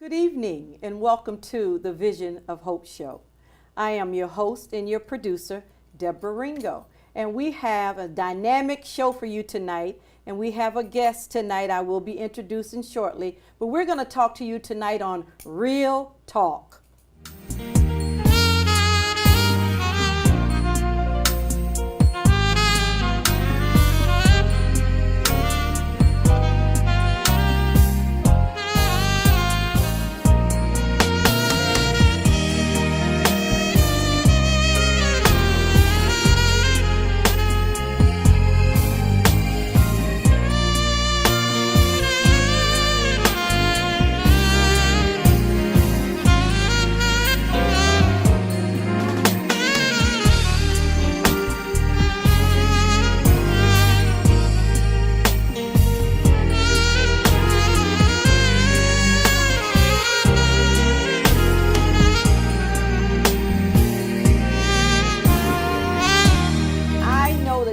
Good evening and welcome to the Vision of Hope show. I am your host and your producer, Deborah Ringo, and we have a dynamic show for you tonight, and we have a guest tonight I will be introducing shortly, but we're going to talk to you tonight on Real Talk.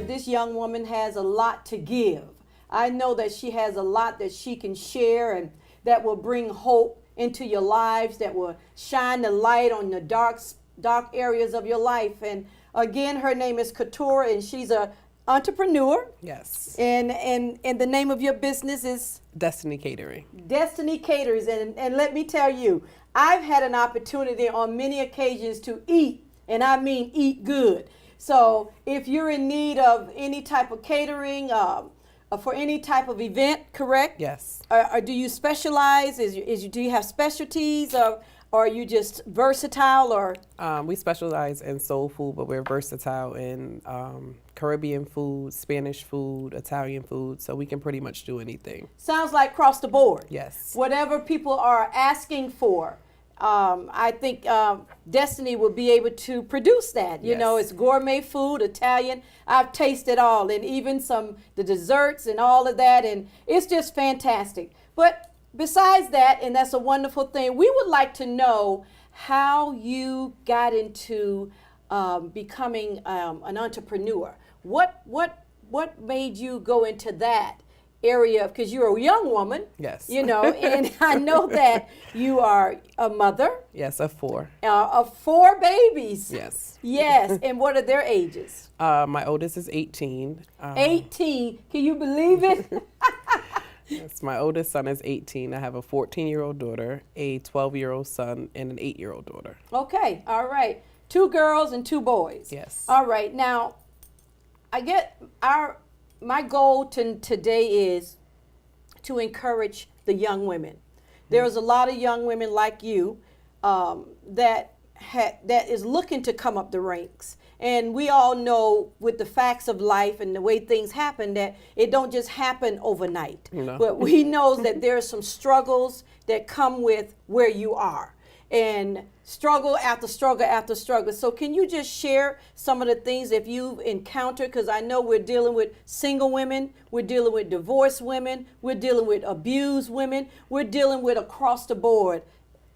This young woman has a lot to give. I know that she has a lot that she can share and that will bring hope into your lives, that will shine the light on the dark areas of your life. And again, her name is Keturah, and she's an entrepreneur. Yes. And the name of your business is? Destiny Catering. Destiny Caters. And let me tell you, I've had an opportunity on many occasions to eat, and I mean eat good. So if you're in need of any type of catering for any type of event, correct? Yes. Or do you specialize? Do you have specialties, or are you just versatile? Or we specialize in soul food, but we're versatile in Caribbean food, Spanish food, Italian food, so we can pretty much do anything. Sounds like across the board. Yes. Whatever people are asking for. I think Destiny will be able to produce that. You know, it's gourmet food, Italian. I've tasted all, and even the desserts and all of that, and it's just fantastic. But besides that, and that's a wonderful thing, we would like to know how you got into becoming an entrepreneur. What made you go into that area, because you're a young woman? Yes. You know, and I know that you are a mother. Yes, of 4. Of 4 babies. Yes. Yes, and what are their ages? My oldest is 18. 18, can you believe it? Yes, my oldest son is 18. I have a 14-year-old daughter, a 12-year-old son, and an 8-year-old daughter. Okay, all right. 2 girls and 2 boys. Yes. All right, now, my goal today is to encourage the young women. There's a lot of young women like you that is looking to come up the ranks. And we all know with the facts of life and the way things happen that it don't just happen overnight. No. But we know that there are some struggles that come with where you are. And struggle after struggle after struggle. So can you just share some of the things that you've encountered? Because I know we're dealing with single women, we're dealing with divorced women, we're dealing with abused women, we're dealing with across the board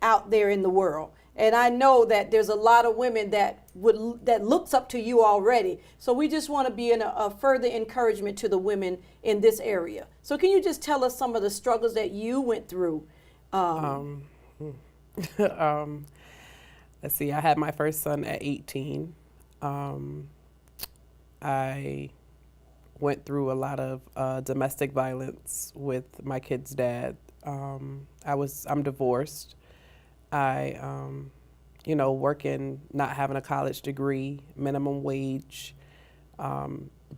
out there in the world. And I know that there's a lot of women that looks up to you already. So we just want to be a further encouragement to the women in this area. So can you just tell us some of the struggles that you went through? Let's see, I had my first son at 18. I went through a lot of domestic violence with my kid's dad. I'm divorced. Working, not having a college degree, minimum wage,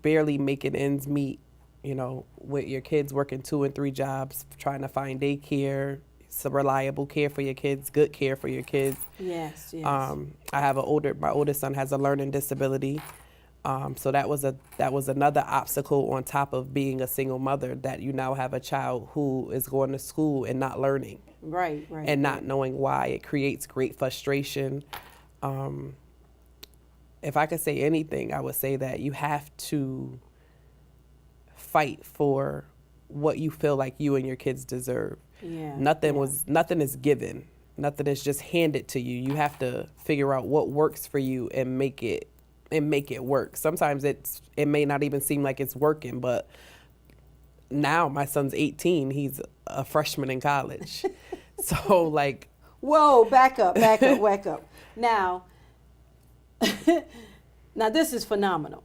barely making ends meet, with your kids working 2 and 3 jobs, trying to find daycare, some reliable care for your kids, good care for your kids. Yes, yes. I have my oldest son has a learning disability. So that was another obstacle on top of being a single mother, that you now have a child who is going to school and not learning. Right. And not knowing why. It creates great frustration. If I could say anything, I would say that you have to fight for what you feel like you and your kids deserve. Yeah. Nothing is given. Nothing is just handed to you. You have to figure out what works for you and make it work. Sometimes it may not even seem like it's working, but now my son's 18, he's a freshman in college. So like, Whoa, back up. Now, now this is phenomenal.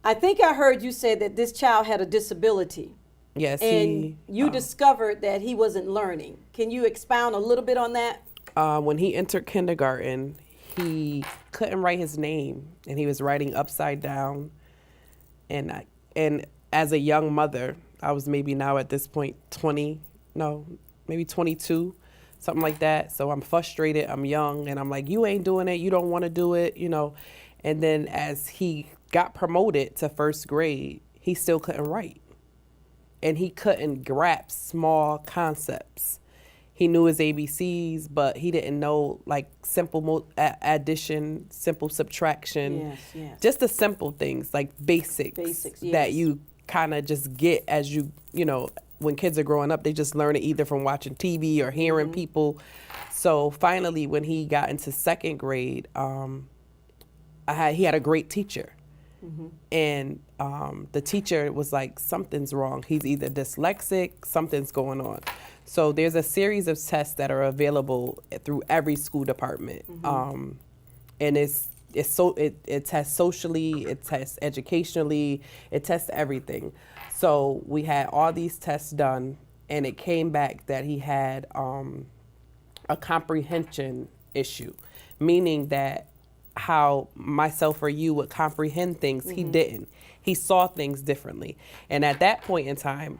I think I heard you say that this child had a disability. yes, And you discovered that he wasn't learning. Can you expound a little bit on that? when he entered kindergarten, he couldn't write his name, and he was writing upside down. And as a young mother, I was maybe now at this point maybe 22, something like that. So I'm frustrated. I'm young, and I'm like, you ain't doing it. You don't want to do it, you know. And then as he got promoted to first grade, he still couldn't write, and he couldn't grasp small concepts. He knew his ABCs, but he didn't know like simple addition, simple subtraction, just the simple things like basics that you kind of just get as you know, when kids are growing up, they just learn it either from watching TV or hearing people. So finally, when he got into second grade, he had a great teacher. And the teacher was like, something's wrong. He's either dyslexic, something's going on. So there's a series of tests that are available through every school department. And it tests socially, it tests educationally, it tests everything. So we had all these tests done, and it came back that he had a comprehension issue, meaning that how myself or you would comprehend things, he didn't. He saw things differently. And at that point in time,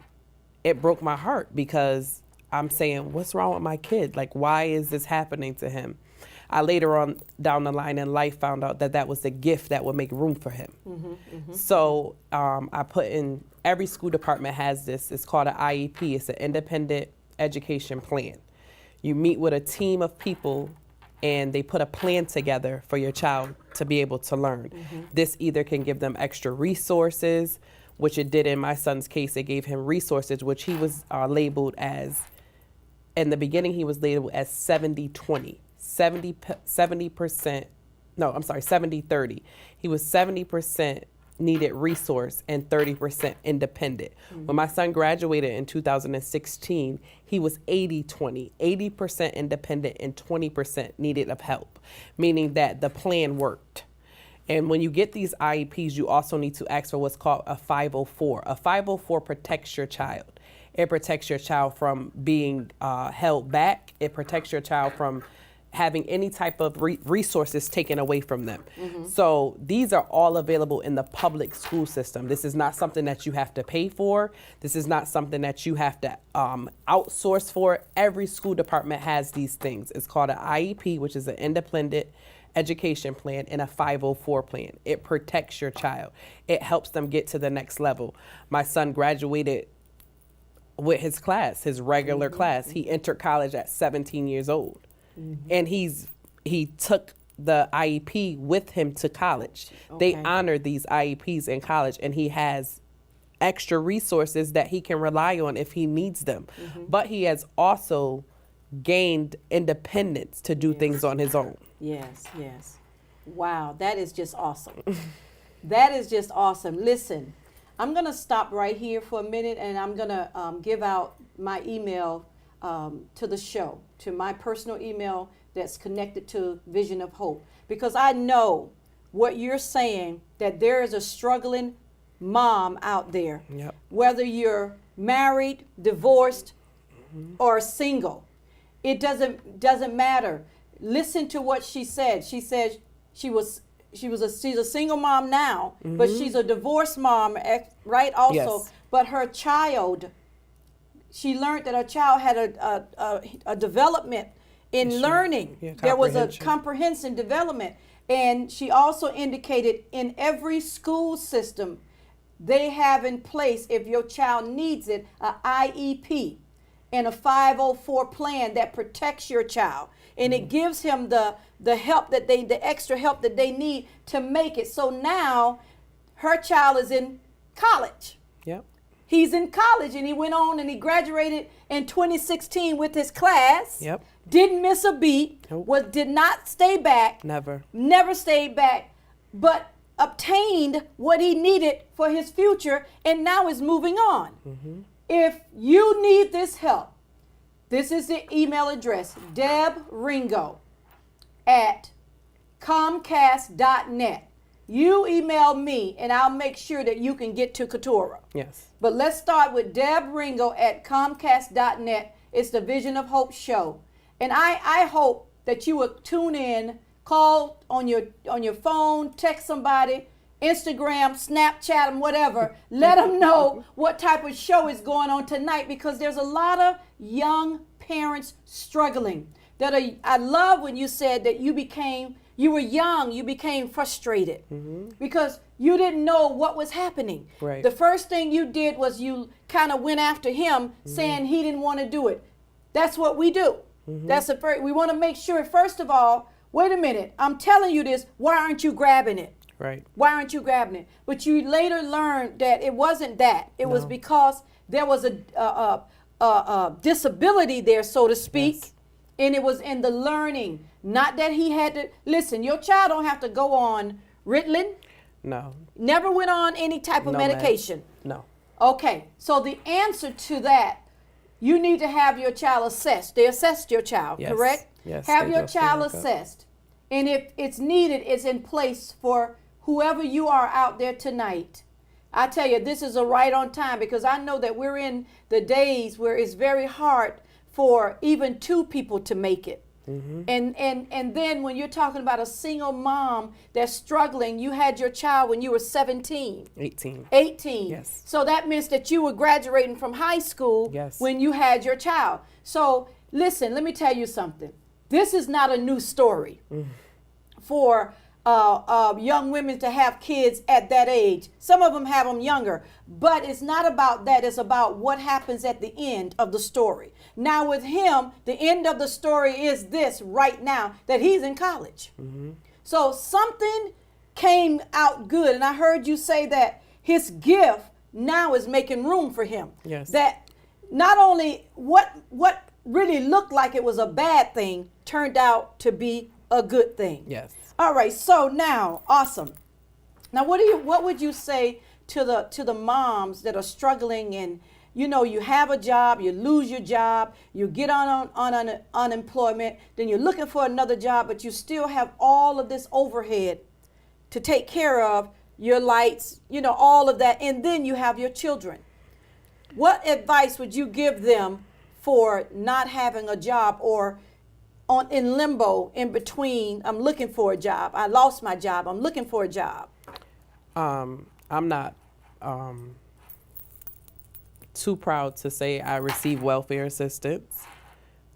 it broke my heart, because I'm saying, what's wrong with my kid? Like, why is this happening to him? I later on down the line in life found out that that was the gift that would make room for him. So I put in, every school department has this. It's called an IEP. It's an independent education plan. You meet with a team of people, and they put a plan together for your child to be able to learn. This either can give them extra resources, which it did in my son's case. It gave him resources, which he was labeled as, in the beginning, he was labeled as 70-20. 70%, no, I'm sorry, 70-30. He was 70% needed resource and 30% independent. When my son graduated in 2016, he was 80-20, 80% independent and 20% needed of help, meaning that the plan worked. And when you get these IEPs, you also need to ask for what's called a 504. A 504 protects your child. It protects your child from being held back. It protects your child from having any type of resources taken away from them. So these are all available in the public school system. This is not something that you have to pay for. This is not something that you have to outsource for. Every school department has these things. It's called an IEP, which is an independent education plan, and a 504 plan. It protects your child. It helps them get to the next level. My son graduated with his class, his regular class. He entered college at 17 years old. And he took the IEP with him to college. They honor these IEPs in college, and he has extra resources that he can rely on if he needs them. But he has also gained independence to do things on his own. Yes. Wow, that is just awesome. That is just awesome. Listen, I'm going to stop right here for a minute, and I'm going to give out my email to the show, to my personal email that's connected to Vision of Hope, because I know what you're saying, that there is a struggling mom out there, whether you're married, divorced, or single. It doesn't matter. Listen to what she said. She said she's a single mom now, but she's a divorced mom, right? Also, but her child, she learned that her child had a development in learning. There was a comprehension development. And she also indicated in every school system, they have in place, if your child needs it, an IEP and a 504 plan that protects your child. And it gives him the help that the extra help that they need to make it. So now her child is in college. He's in college, and he went on and he graduated in 2016 with his class. Didn't miss a beat. Did not stay back. Never stayed back, but obtained what he needed for his future, and now is moving on. If you need this help, This is the email address, debringo@comcast.net. You email me, and I'll make sure that you can get to Keturah. Yes. But let's start with debringo@comcast.net. It's the Vision of Hope show. And I hope that you will tune in, call on your phone, text somebody, Instagram, Snapchat them, whatever. Let them know what type of show is going on tonight, because there's a lot of young parents struggling. I love when you said that you were young, you became frustrated because you didn't know what was happening. Right. The first thing you did was you kind of went after him, saying he didn't want to do it. That's what we do. That's the first. We want to make sure, first of all, wait a minute, I'm telling you this, why aren't you grabbing it? Right. Why aren't you grabbing it? But you later learned that it wasn't that. It was because there was a disability there, so to speak. Yes. And it was in the learning, not that he had to. Listen, your child don't have to go on Ritalin. No. Never went on any type of No medication. No. Okay, so the answer to that, you need to have your child assessed. They assessed your child, Yes. correct? Yes, Have they your do. child They look up. assessed. And if it's needed, it's in place for whoever you are out there tonight. I tell you, this is a right on time, because I know that we're in the days where it's very hard for even two people to make it. And then when you're talking about a single mom that's struggling, you had your child when you were 17. 18. 18. Yes. So that means that you were graduating from high school Yes. when you had your child. So listen, let me tell you something. This is not a new story for young women to have kids at that age. Some of them have them younger, but it's not about that. It's about what happens at the end of the story. Now with him, the end of the story is this right now, that he's in college. So something came out good. And I heard you say that his gift now is making room for him. Yes. That not only what really looked like it was a bad thing turned out to be a good thing. Yes. All right, so now, awesome. Now, what would you say to the moms that are struggling, and you have a job, you lose your job, you get on unemployment, then you're looking for another job, but you still have all of this overhead to take care of, your lights, all of that, and then you have your children. What advice would you give them for not having a job, or in limbo in between? I'm looking for a job. I lost my job. I'm looking for a job. I'm not too proud to say I received welfare assistance.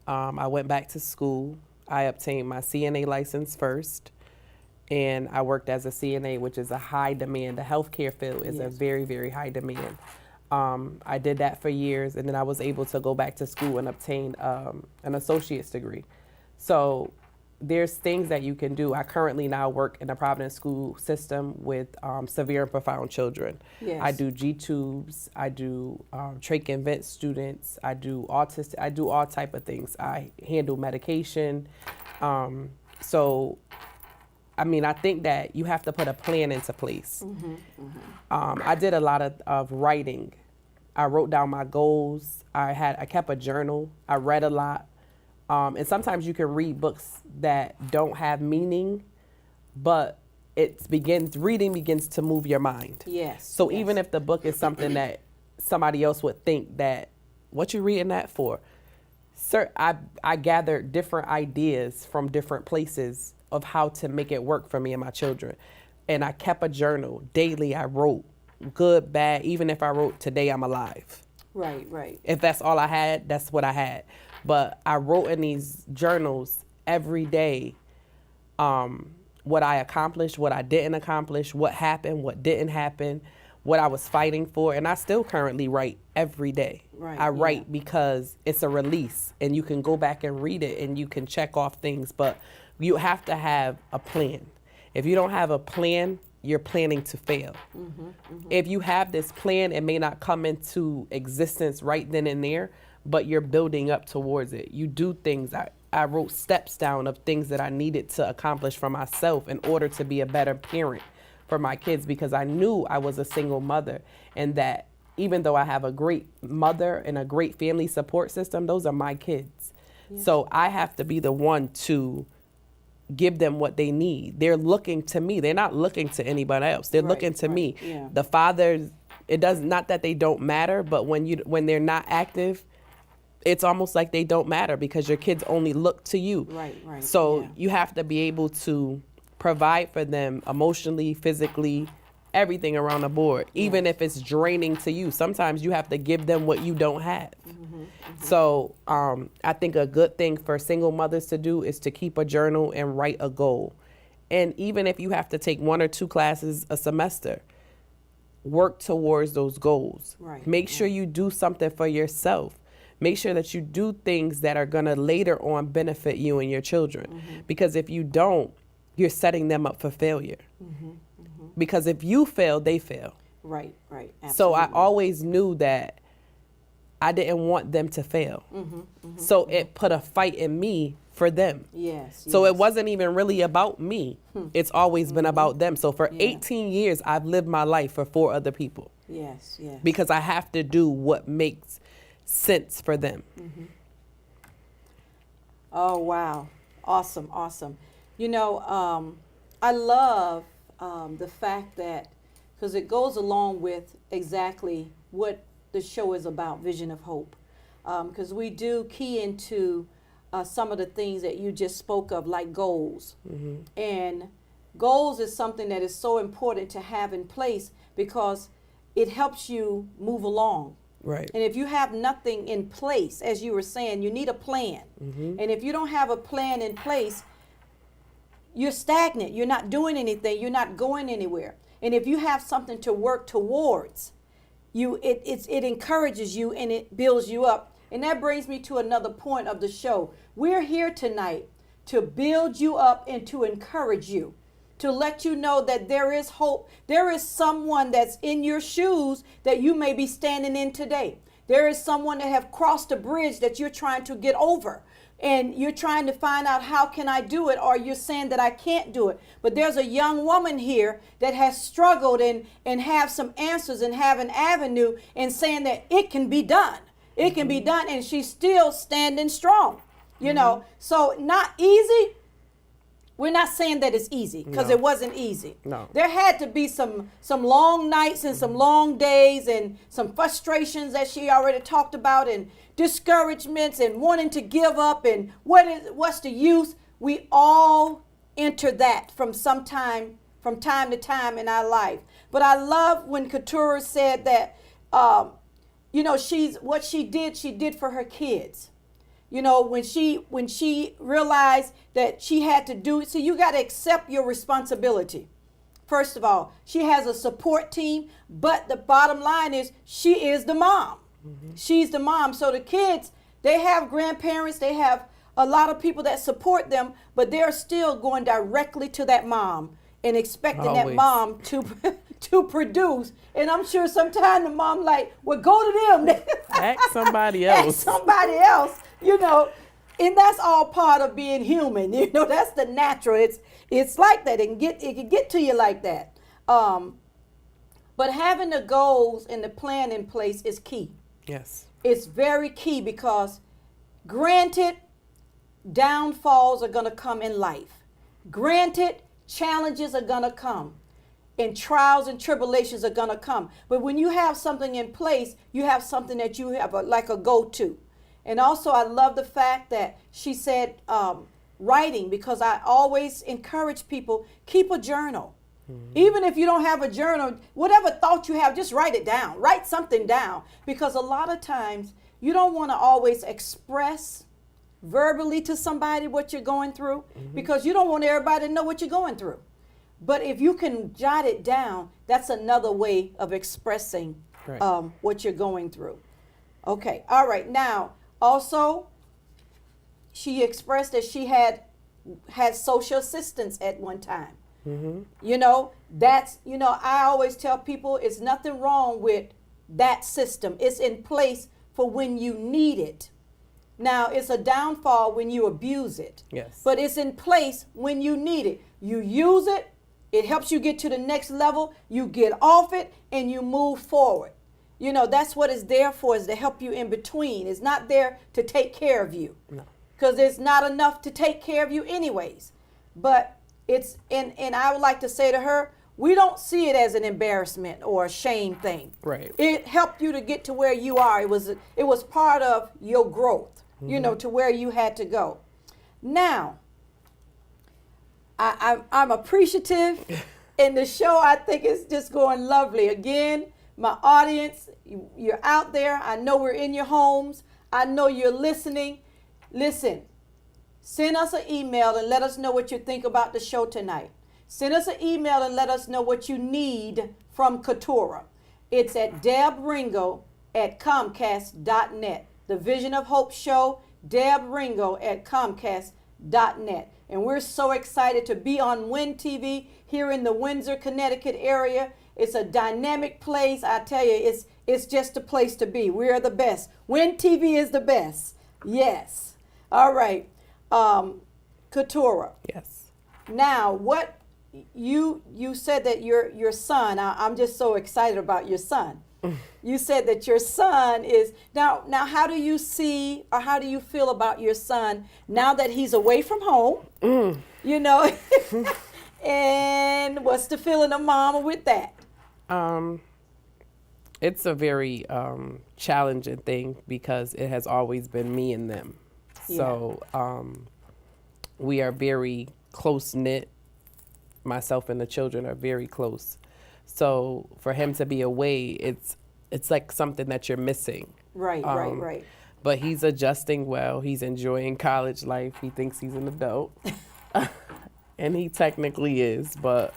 I went back to school. I obtained my CNA license first, and I worked as a CNA, which is a high demand. The healthcare field is a very, very high demand. I did that for years, and then I was able to go back to school and obtain an associate's degree. So there's things that you can do. I currently now work in the Providence school system with severe and profound children. Yes. I do G-tubes, I do trach and vent students, I do autistic, I do all type of things. I handle medication. So, I mean, I think that you have to put a plan into place. I did a lot of writing. I wrote down my goals. I kept a journal. I read a lot. And sometimes you can read books that don't have meaning, but reading begins to move your mind. Yes. So yes. even if the book is something that somebody else would think that, what you reading that for? Sir, I gathered different ideas from different places of how to make it work for me and my children. And I kept a journal. Daily I wrote, good, bad, even if I wrote, today I'm alive. Right. If that's all I had, that's what I had. But I wrote in these journals every day what I accomplished, what I didn't accomplish, what happened, what didn't happen, what I was fighting for. And I still currently write every day. Right, I write because it's a release, and you can go back and read it and you can check off things, but you have to have a plan. If you don't have a plan, you're planning to fail. If you have this plan, it may not come into existence right then and there, but you're building up towards it. You do things. I wrote steps down of things that I needed to accomplish for myself in order to be a better parent for my kids, because I knew I was a single mother, and that even though I have a great mother and a great family support system, those are my kids. Yeah. So I have to be the one to give them what they need. They're looking to me. They're not looking to anybody else. They're looking to me. Yeah. The fathers, it does not that they don't matter, but when they're not active, it's almost like they don't matter because your kids only look to you. Right. So you have to be able to provide for them emotionally, physically, everything around the board, even if it's draining to you. Sometimes you have to give them what you don't have. So I think a good thing for single mothers to do is to keep a journal and write a goal. And even if you have to take 1 or 2 classes a semester, work towards those goals. Make sure you do something for yourself. Make sure that you do things that are going to later on benefit you and your children. Because if you don't, you're setting them up for failure. Because if you fail, they fail. Right. Absolutely. So I always knew that I didn't want them to fail. So it put a fight in me for them. So it wasn't even really about me. It's always been about them. So for 18 years, I've lived my life for 4 other people. Because I have to do what makes sense for them. Oh, wow. Awesome. You know, I love the fact that, because it goes along with exactly what the show is about, Vision of Hope. Because we do key into some of the things that you just spoke of, like goals. And goals is something that is so important to have in place because it helps you move along. Right. And if you have nothing in place, as you were saying, you need a plan. And if you don't have a plan in place, you're stagnant. You're not doing anything. You're not going anywhere. And if you have something to work towards, it encourages you and it builds you up. And that brings me to another point of the show. We're here tonight to build you up and to encourage you, to let you know that there is hope. There is someone that's in your shoes that you may be standing in today. There is someone that have crossed a bridge that you're trying to get over. And you're trying to find out, how can I do it? Or you're saying that I can't do it. But there's a young woman here that has struggled and have some answers and have an avenue and saying that it can be done. It can be done. And she's still standing strong, you know. So not easy. We're not saying that it's easy because it wasn't easy. No. There had to be some long nights and some long days and some frustrations that she already talked about and discouragements and wanting to give up and what's the use? We all enter that from time to time in our life. But I love when Keturah said that, you know, what she did for her kids. You know, when she realized that she had to do it, so you got to accept your responsibility. First of all, she has a support team, but the bottom line is she is the mom. She's the mom. So the kids, they have grandparents, they have a lot of people that support them, but they're still going directly to that mom and expecting that mom to produce. And I'm sure sometimes the mom like, well, go to them. Ask somebody else. Ask somebody else, you know. And that's all part of being human. You know, that's the natural. It's like that. It can get to you like that. But having the goals and the plan in place is key. Yes. It's very key because, granted, downfalls are going to come in life. Granted, challenges are going to come. And trials and tribulations are going to come. But when you have something in place, you have something that you have like a go-to. And also, I love the fact that she said writing, because I always encourage people, keep a journal. Even if you don't have a journal, whatever thought you have, just write it down. Write something down. Because a lot of times, you don't want to always express verbally to somebody what you're going through, because you don't want everybody to know what you're going through. But if you can jot it down, that's another way of expressing what you're going through. Okay. All right. Now, also, she expressed that she had social assistance at one time. You know, I always tell people it's nothing wrong with that system. It's in place for when you need it. Now, it's a downfall when you abuse it. Yes. But it's in place when you need it. You use it. It helps you get to the next level. You get off it and you move forward. You know, that's what it's there for, is to help you in between. It's not there to take care of you. No. Because there's not enough to take care of you anyways. But it's, and I would like to say to her, we don't see it as an embarrassment or a shame thing. Right. It helped you to get to where you are. It was part of your growth, you know, to where you had to go. Now, I'm appreciative, and the show, I think, is just going lovely. Again, my audience, you're out there. I know we're in your homes. I know you're listening. Listen, send us an email and let us know what you think about the show tonight. Send us an email and let us know what you need from Keturah. It's at debringo@comcast.net. The Vision of Hope Show, debringo@comcast.net. And we're so excited to be on Win TV here in the Windsor, Connecticut area. It's a dynamic place. I tell you, it's just a place to be. We are the best. Win TV is the best. Yes. All right. Keturah. Yes. Now, what you said that your son, I'm just so excited about your son. You said that your son is now how do you see, or how do you feel about your son now that he's away from home? You know, and what's the feeling of mama with that? It's a very challenging thing because it has always been me and them. So we are very close knit. Myself and the children are very close. So for him to be away, it's like something that you're missing. Right. But he's adjusting well. He's enjoying college life. He thinks he's an adult. And he technically is, but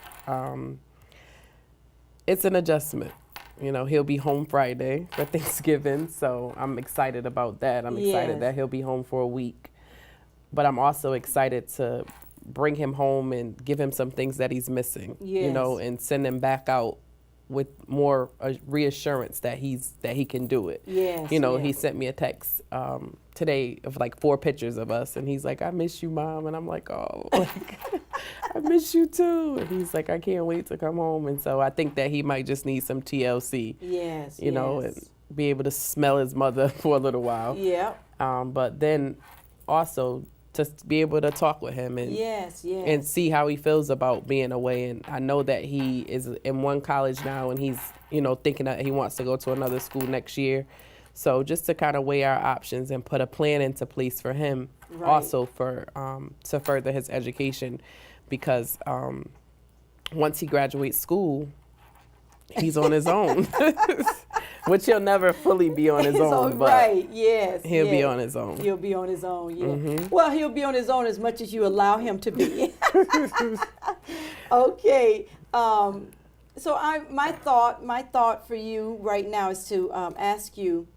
it's an adjustment. You know, he'll be home Friday for Thanksgiving, so I'm excited about that. I'm excited that he'll be home for a week. But I'm also excited to bring him home and give him some things that he's missing, you know, and send him back out with more reassurance that he can do it. You know, he sent me a text today of like 4 pictures of us, and he's like, "I miss you, Mom," and I'm like, "Oh, like, I miss you too." And he's like, "I can't wait to come home." And so I think that he might just need some TLC. You know, and be able to smell his mother for a little while. But then also to be able to talk with him and and see how he feels about being away. And I know that he is in one college now, and he's, you know, thinking that he wants to go to another school next year. So just to kind of weigh our options and put a plan into place for him, also for to further his education, because once he graduates school, he's on his own. Which he'll never fully be on his own, but he'll be on his own. He'll be on his own, Well, he'll be on his own as much as you allow him to be. Okay. So my thought for you right now is to ask you,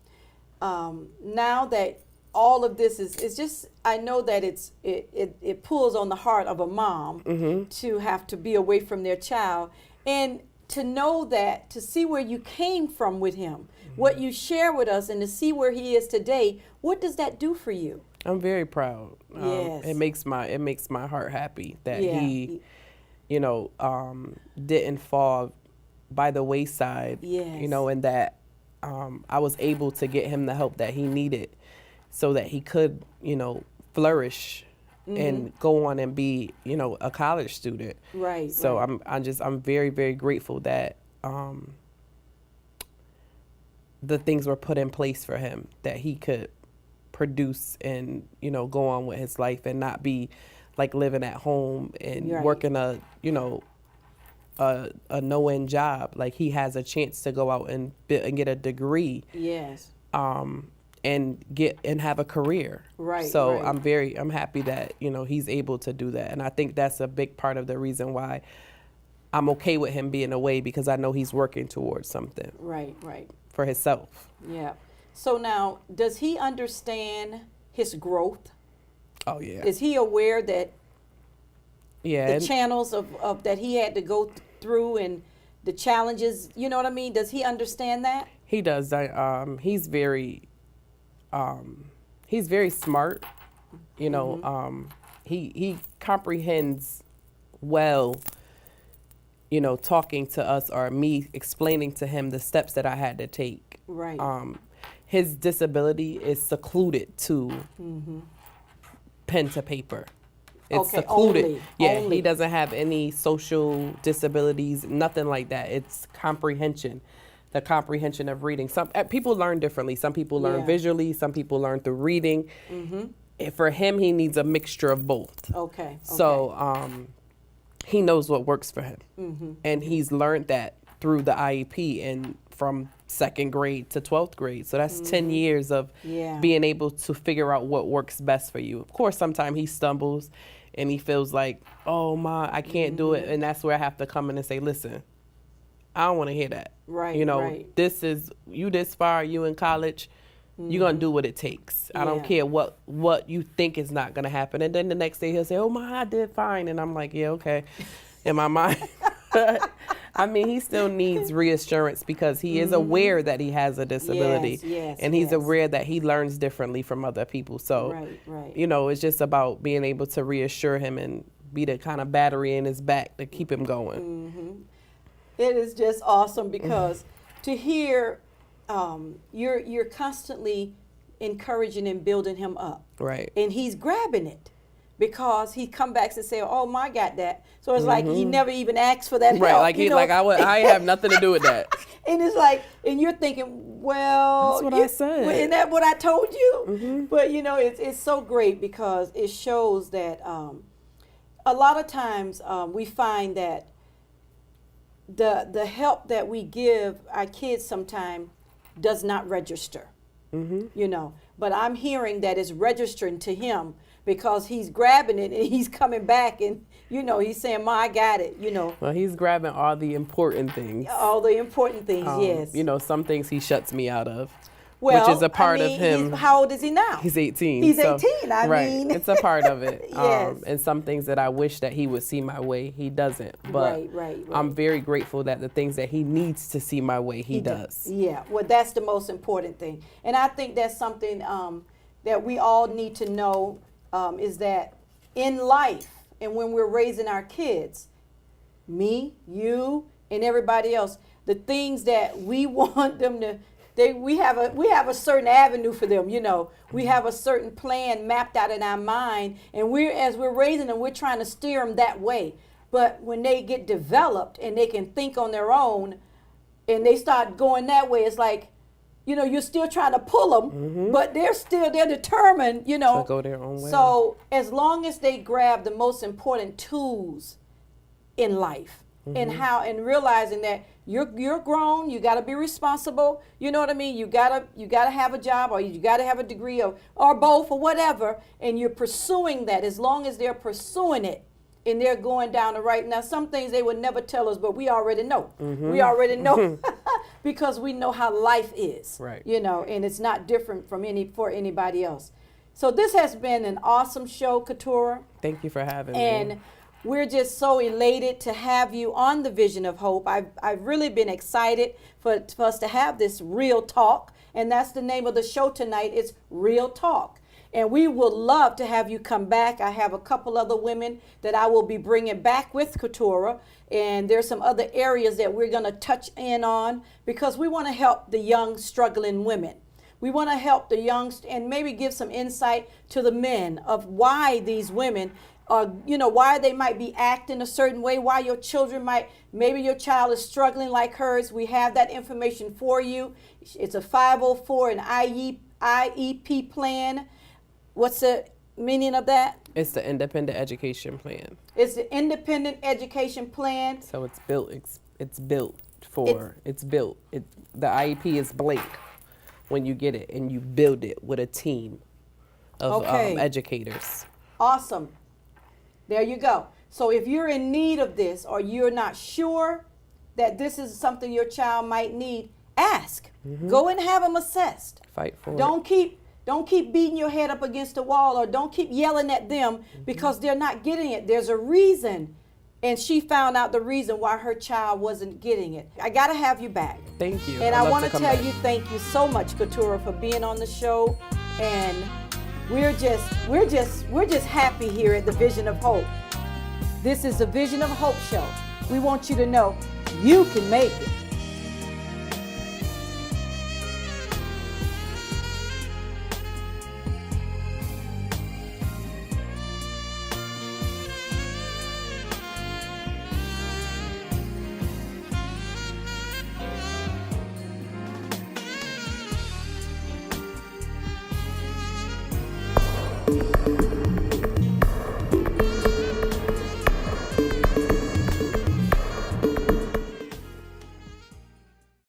now that all of this is just, I know that it pulls on the heart of a mom to have to be away from their child, and to know that, to see where you came from with him, what you share with us, and to see where he is today, what does that do for you? I'm very proud. It makes my heart happy that he, you know, didn't fall by the wayside. You know, and that I was able to get him the help that he needed, so that he could, you know, flourish and go on and be, you know, a college student. So I'm very, very grateful that the things were put in place for him, that he could produce and, you know, go on with his life and not be like living at home and working a, you know, a no-end job. Like, he has a chance to go out and get a degree. And have a career. So I'm happy that, you know, he's able to do that. And I think that's a big part of the reason why I'm okay with him being away, because I know he's working towards something. For himself. So now, does he understand his growth? Oh, yeah. Is he aware that the channels of that he had to go through and the challenges, you know what I mean? Does he understand that? He does. He's very smart, you know. He comprehends well, you know, talking to us or me explaining to him the steps that I had to take Right. His disability is secluded to pen to paper. It's Okay, secluded. only, Yeah, only. he doesn't have any social disabilities, nothing like that. It's comprehension, the comprehension of reading. Some people learn differently. Some people learn Yeah. visually. Some people learn through reading. For him, he needs a mixture of both. Okay. So he knows what works for him, and he's learned that through the IEP and from 2nd grade to 12th grade. So that's 10 years of Yeah. being able to figure out what works best for you. Of course, sometimes he stumbles and he feels like, oh, Ma, I can't do it. And that's where I have to come in and say, listen, I don't want to hear that. Right, You know, right. this is, you this far, you in college, you're going to do what it takes. I don't Yeah. care what you think is not going to happen. And then the next day he'll say, oh, Ma, I did fine. And I'm like, yeah, okay. In my mind. I mean, he still needs reassurance because he is aware that he has a disability. Yes, and he's yes. aware that he learns differently from other people. So, Right. you know, it's just about being able to reassure him and be the kind of battery in his back to keep him going. It is just awesome because to hear you're constantly encouraging and building him up. Right. And he's grabbing it because he come back and say, "Oh, my, I got that." So it's like he never even asked for that Right. help. Like, I have nothing to do with that. And it's like, and you're thinking, well, That's what I said. Isn't that what I told you? But you know, it's so great because it shows that a lot of times we find that the help that we give our kids sometimes does not register. You know, but I'm hearing that it's registering to him because he's grabbing it and he's coming back and, you know, he's saying, Ma, I got it, you know. Well, he's grabbing all the important things. All the important things, yes. You know, some things he shuts me out of, Well, which is a part I mean, of him. How old is he now? He's 18. He's so- 18, I right. mean. It's a part of it. Yes. And some things that I wish that he would see my way, he doesn't. But Right. I'm very grateful that the things that he needs to see my way, he does. does. Yeah, well, that's the most important thing. And I think that's something that we all need to know is that in life and when we're raising our kids, me, you, and everybody else, the things that we want them to, we have a certain avenue for them, you know. We have a certain plan mapped out in our mind, and as we're raising them, we're trying to steer them that way. But when they get developed and they can think on their own, and they start going that way, it's like, you know, you're still trying to pull them, but they're determined, you know. To go their own way. So as long as they grab the most important tools in life and realizing that you're grown, you got to be responsible, you know what I mean? You got to have a job, or you got to have a degree, or both, or whatever, and you're pursuing that. As long as they're pursuing it and they're going down the right. Now, some things they would never tell us, but we already know. We already know because we know how life is. Right. You know, and it's not different from for anybody else. So this has been an awesome show, Keturah. Thank you for having me. And we're just so elated to have you on the Vision of Hope. I've really been excited for us to have this Real Talk. And that's the name of the show tonight. It's Real Talk. And we would love to have you come back. I have a couple other women that I will be bringing back with Keturah. And there's some other areas that we're going to touch in on because we want to help the young struggling women. We want to help the young and maybe give some insight to the men of why these women are, you know, why they might be acting a certain way, why your children maybe your child is struggling like hers. We have that information for you. It's a 504 and IEP plan. What's the meaning of that? It's the independent education plan. It's the independent education plan. So it's built. The IEP is blank when you get it, and you build it with a team of educators. Awesome. There you go. So if you're in need of this, or you're not sure that this is something your child might need, ask. Go and have them assessed. Fight for it. Don't keep beating your head up against the wall, or don't keep yelling at them because they're not getting it. There's a reason. And she found out the reason why her child wasn't getting it. I got to have you back. Thank you. And I want to come tell back. you thank you so much, Keturah, for being on the show. And we're just happy here at the Vision of Hope. This is the Vision of Hope show. We want you to know you can make it.